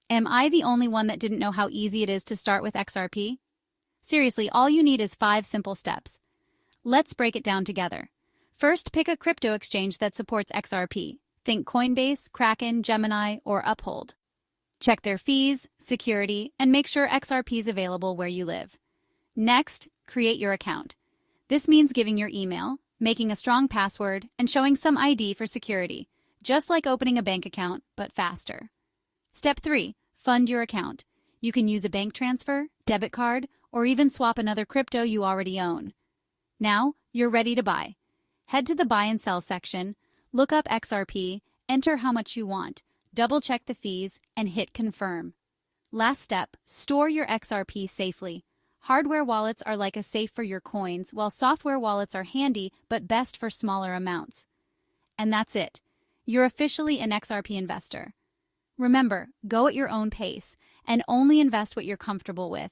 Am I the only one that didn't know how easy it is to start with XRP? Seriously, all you need is 5 simple steps. Let's break it down together. First, pick a crypto exchange that supports XRP. Think Coinbase, Kraken, Gemini, or Uphold. Check their fees, security, and make sure XRP is available where you live. Next, create your account. This means giving your email, making a strong password, and showing some ID for security, just like opening a bank account, but faster. Step 3. Fund your account. You can use a bank transfer, debit card, or even swap another crypto you already own. Now, you're ready to buy. Head to the buy and sell section, look up XRP, enter how much you want, double-check the fees, and hit confirm. Last step, store your XRP safely. Hardware wallets are like a safe for your coins, while software wallets are handy but best for smaller amounts. And that's it. You're officially an XRP investor. Remember, go at your own pace and only invest what you're comfortable with.